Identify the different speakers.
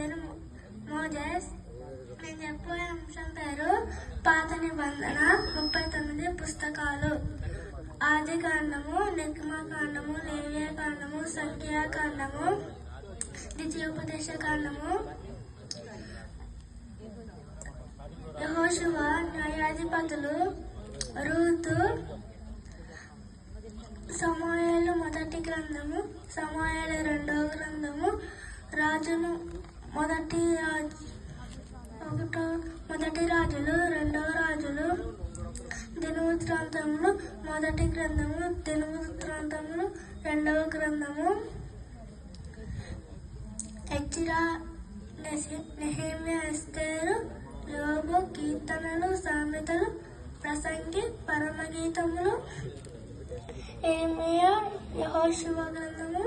Speaker 1: పేరు మోజెస్. నేను చెప్పే అంశం పేరు పాత నిబంధన 39 పుస్తకాలు. ఆదికాండము, నిర్గమకాండము, లేవ్యకాండము, సంఖ్యాకాండము, ద్వితీయోపదేశ కాండము, యెహోషువ, న్యాయాధిపతులు, రూతు, సమూయేలు మొదటి గ్రంథము, సమూయేలు రెండవ గ్రంథము, రాజులు మొదటి రాజులు, రెండవ రాజులు, దినవృత్తాంతములు మొదటి గ్రంథము, దినవృత్తాంతములు రెండవ గ్రంథము, ఎజ్రా, నెహెమ్యా, ఎస్తేరు, యోబు, కీర్తనలు, సామెతలు, ప్రసంగి, పరమగీతములు, యెరెమీయా, యెహోషువ గ్రంథము,